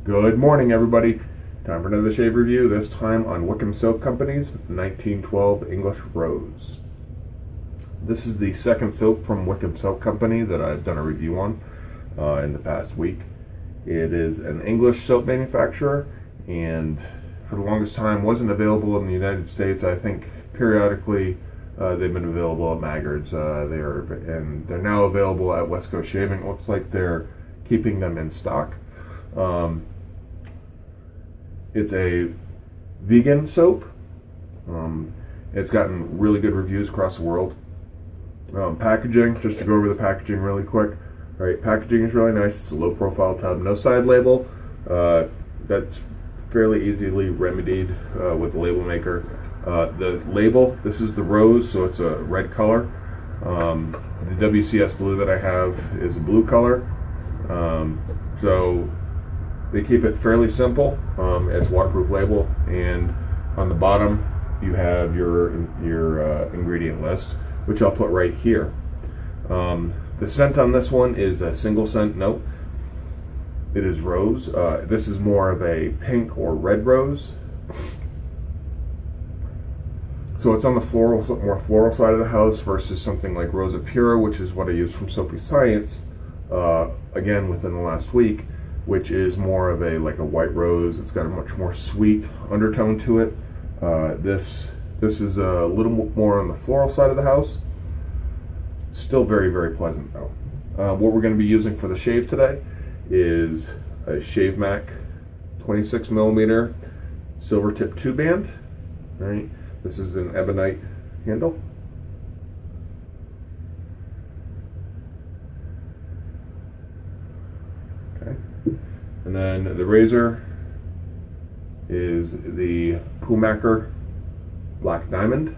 Good morning, everybody. Time for another shave review, this time on Wickham Soap Company's 1912 English Rose. This is the second soap from Wickham Soap Company that I've done a review on in the past week. It is an English soap manufacturer, and for the longest time wasn't available in the United States. I think periodically they've been available at Maggard's. They're now available at West Coast Shaving. It looks like they're keeping them in stock. It's a vegan soap. It's gotten really good reviews across the world. Packaging, just to go over the packaging really quick. All right, packaging is really nice. It's a low profile tub, no side label. That's fairly easily remedied with the label maker. The label, this is the rose, so it's a red color. The WCS blue that I have is a blue color. So they keep it fairly simple. It's waterproof label, and on the bottom you have your ingredient list, which I'll put right here. The scent on this one is a single scent note. It is rose. This is more of a pink or red rose. So it's on the more floral side of the house versus something like Rosa Pura, which is what I use from Soapy Science, again within the last week, which is more of a white rose. It's got a much more sweet undertone to it. This is a little more on the floral side of the house. Still very, very pleasant though. What we're going to be using for the shave today is a Shave Mac 26 millimeter silver tip 2-band. All right, this is an ebonite handle. Okay, and then the razor is the Pumacker Black Diamond.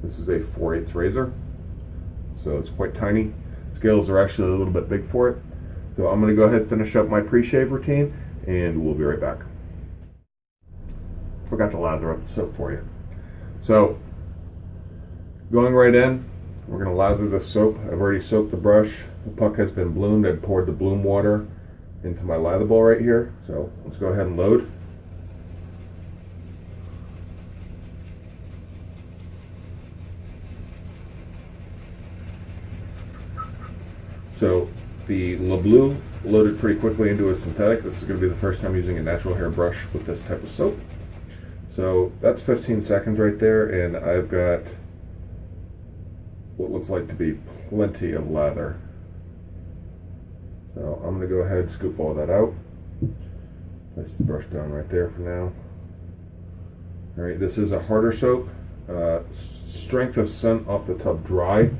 This is a 4/8 razor, so it's quite tiny. Scales are actually a little bit big for it. So I'm going to go ahead and finish up my pre-shave routine, and we'll be right back. Forgot to lather up the soap for you. So, going right in, we're going to lather the soap. I've already soaked the brush. The puck has been bloomed. I poured the bloom water into my lather bowl right here. So let's go ahead and load. So the Le Bleu loaded pretty quickly into a synthetic. This is going to be the first time using a natural hair brush with this type of soap. So that's 15 seconds right there, and I've got what looks like to be plenty of lather. So I'm going to go ahead and scoop all that out. Place the brush down right there for now. All right, this is a harder soap. Strength of scent off the tub dry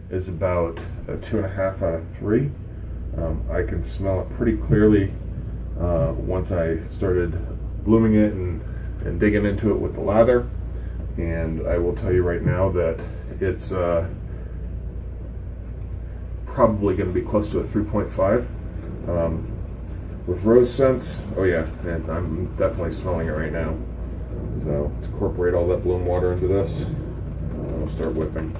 is about a 2.5 out of 3. I can smell it pretty clearly once I started blooming it and digging into it with the lather. And I will tell you right now that it's probably going to be close to a 3.5. With rose scents, oh yeah, and I'm definitely smelling it right now. So let's incorporate all that bloom water into this. And we'll start whipping.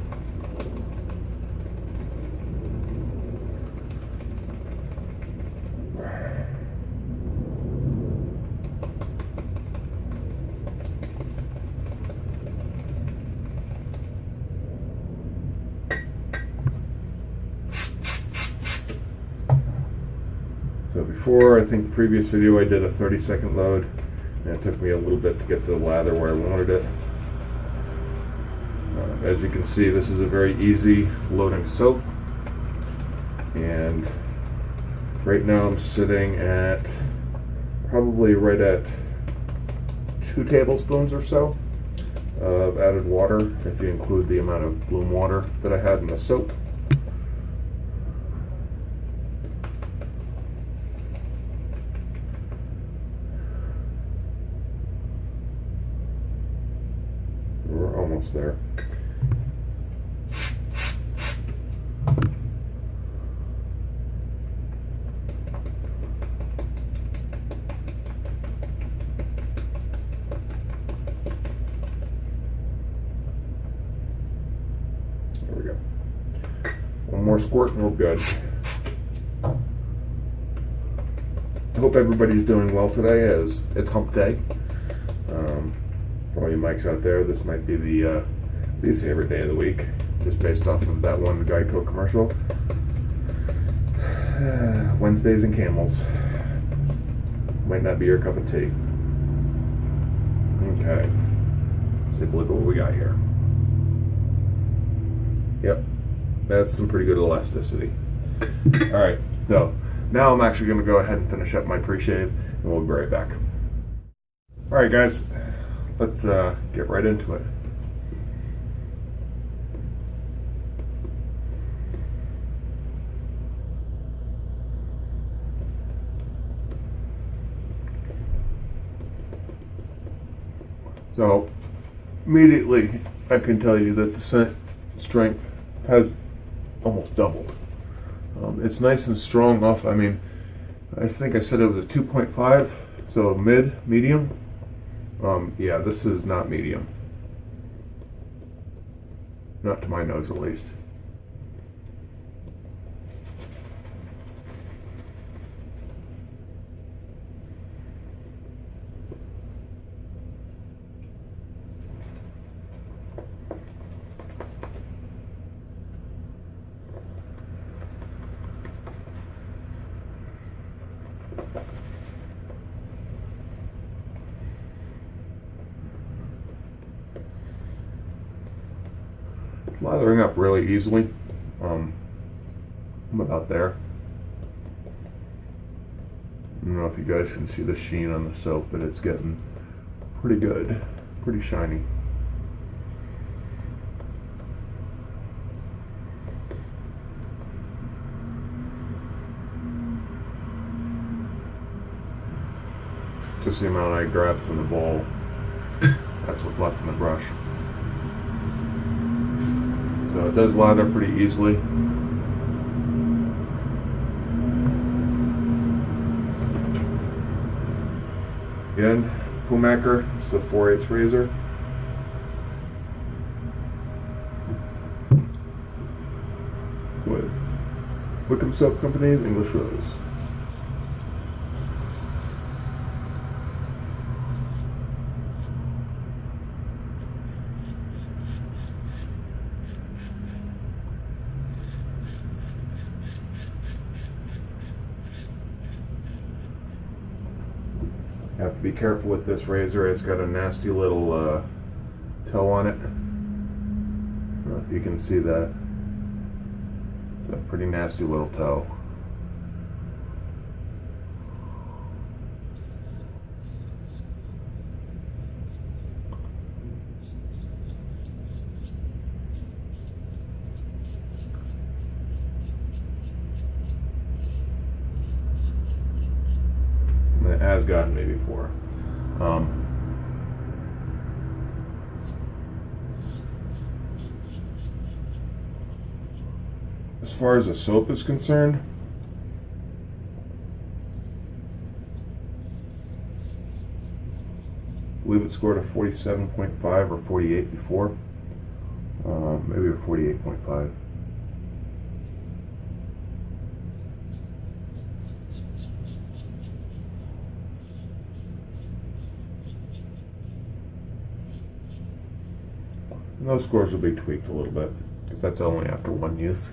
So before, I think the previous video I did a 30-second load, and it took me a little bit to get the lather where I wanted it. As you can see, this is a very easy loading soap, and right now I'm sitting at probably right at 2 tablespoons or so of added water, if you include the amount of bloom water that I had in the soap. We're almost there. There we go. One more squirt and we're good. I hope everybody's doing well today, as it's hump day. For all you mics out there, this might be the least favorite day of the week, just based off of that one Geico commercial. Wednesdays and camels. Might not be your cup of tea. Okay. Let's take a look at what we got here. Yep. That's some pretty good elasticity. Alright, so now I'm actually going to go ahead and finish up my pre-shave, and we'll be right back. Alright guys, let's get right into it. So, immediately I can tell you that the scent strength has almost doubled. It's nice and strong off. I mean, I think I said it was a 2.5, so medium. Yeah, this is not medium. Not to my nose, at least. Lathering up really easily. I'm about there. I don't know if you guys can see the sheen on the soap, but it's getting pretty good, pretty shiny. Just the amount I grabbed from the bowl. That's what's left in the brush. So it does lather pretty easily. Again, Pumaker, it's the 4/8 razor. With Wickham Soap Company's English Rose. You have to be careful with this razor. It's got a nasty little toe on it. I don't know if you can see that. It's a pretty nasty little toe. It has gotten me before. As far as the soap is concerned, I believe it scored a 47.5 or 48 before. Maybe a 48.5. And those scores will be tweaked a little bit, because that's only after one use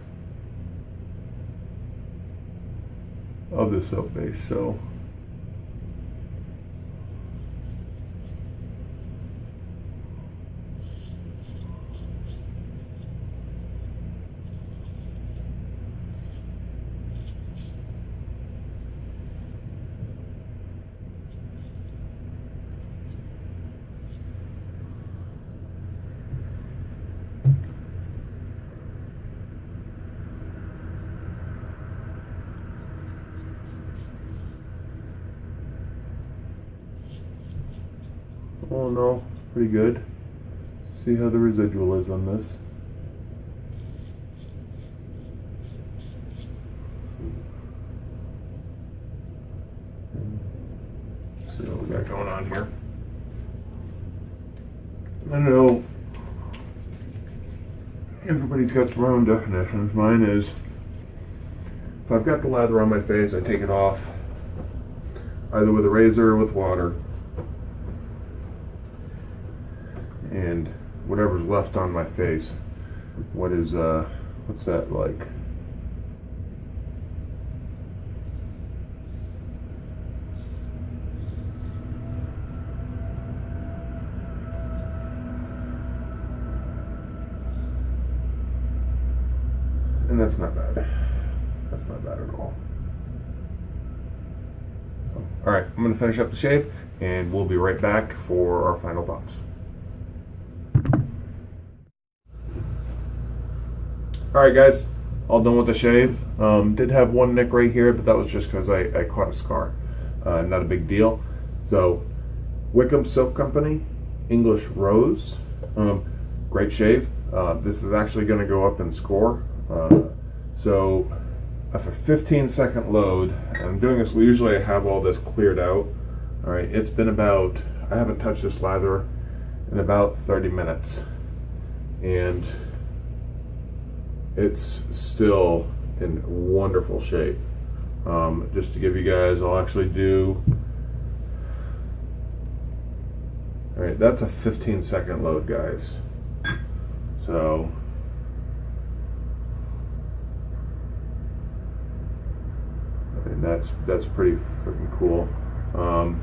of the soap base. So all in all, pretty good. See how the residual is on this. See what we got going on here. I know everybody's got their own definitions. Mine is, if I've got the lather on my face, I take it off, either with a razor or with water. And whatever's left on my face, what's that like? And that's not bad. That's not bad at all. So, all right, I'm going to finish up the shave, and we'll be right back for our final thoughts. All right, guys, all done with the shave. Did have one nick right here, but that was just because I caught a scar. Not a big deal. So, Wickham Soap Company, English Rose. Great shave. This is actually going to go up in score. So after 15-second load, and I'm doing this, usually I have all this cleared out. All right, it's been about, I haven't touched this lather in about 30 minutes. And it's still in wonderful shape. Just to give you guys, I'll actually do, all right, that's a 15-second load, guys. So, and that's pretty freaking cool. All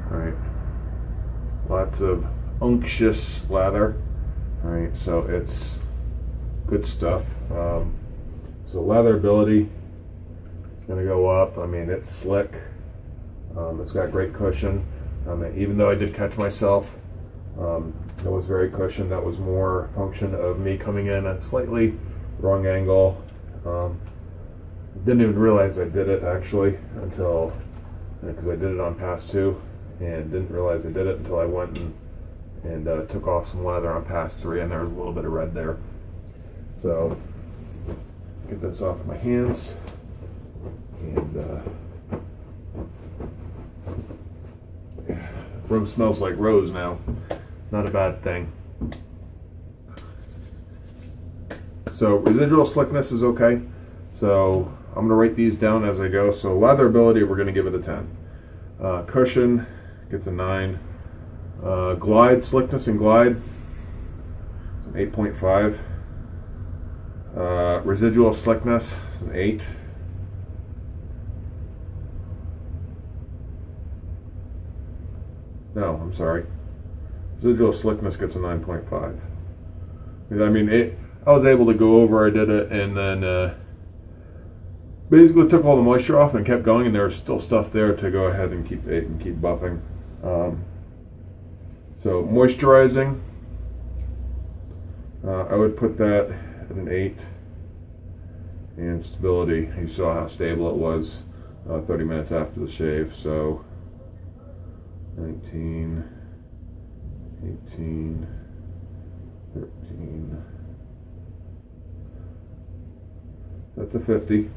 right, lots of Unctuous lather. All right, so it's good stuff. So latherability is going to go up. I mean, it's slick. It's got great cushion. Even though I did catch myself, it was very cushioned. That was more function of me coming in at slightly wrong angle. Didn't even realize I did it actually until, because I did it on pass 2, and didn't realize I did it until I went and took off some lather on pass 3, and there was a little bit of red there. So get this off my hands, and room smells like rose now. Not a bad thing. So residual slickness is okay. So I'm gonna rate these down as I go. So latherability, we're gonna give it a 10. Cushion gets a 9. Glide, slickness and glide, it's an 8.5. Residual slickness is an 8. No, I'm sorry. Residual slickness gets a 9.5. I mean, I was able to go over, I did it, and then basically took all the moisture off and kept going, and there was still stuff there to go ahead and keep buffing. So moisturizing, I would put that at an 8. And stability, you saw how stable it was 30 minutes after the shave. So 19, 18, 13. That's a 50.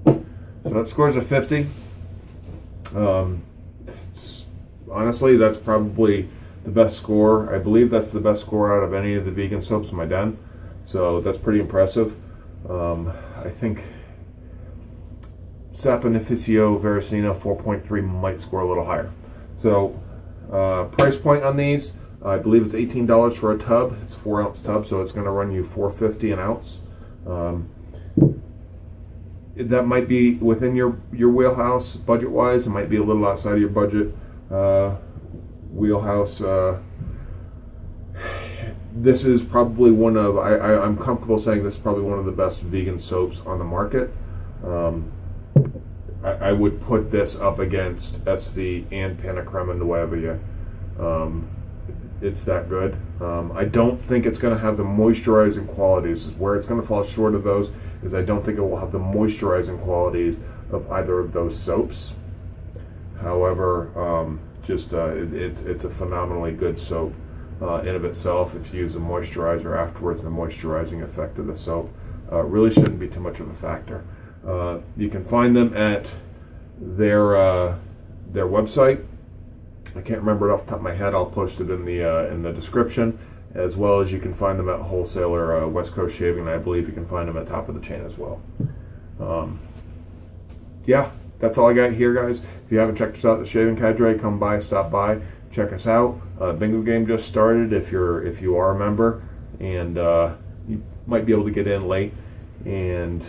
So that scores a 50. Honestly, that's probably the best score. I believe that's the best score out of any of the vegan soaps in my den. So that's pretty impressive. I think Saponificio Veracina 4.3 might score a little higher. So price point on these, I believe it's $18 for a tub. It's a 4-ounce tub, so it's going to run you $4.50 an ounce. That might be within your wheelhouse budget-wise. It might be a little outside of your budget wheelhouse. This is probably one of, I'm comfortable saying this is probably one of the best vegan soaps on the market. I would put this up against SV and Panacrema Nueva. It's that good. I don't think it's going to have the moisturizing qualities. Where it's going to fall short of those is I don't think it will have the moisturizing qualities of either of those soaps. However, it's a phenomenally good soap in of itself. If you use a moisturizer afterwards, the moisturizing effect of the soap really shouldn't be too much of a factor. You can find them at their website. I can't remember it off the top of my head. I'll post it in the description, as well as you can find them at wholesaler West Coast Shaving. I believe you can find them at top of the chain as well. yeah, that's all I got here, guys. If you haven't checked us out, the Shaving Cadre, come by, stop by, check us out. Bingo game just started. If you are a member, and you might be able to get in late. And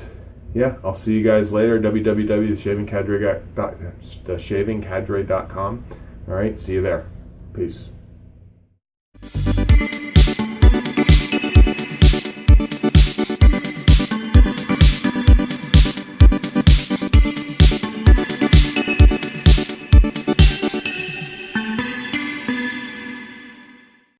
yeah, I'll see you guys later. www.theshavingcadre.com. All right, see you there. Peace.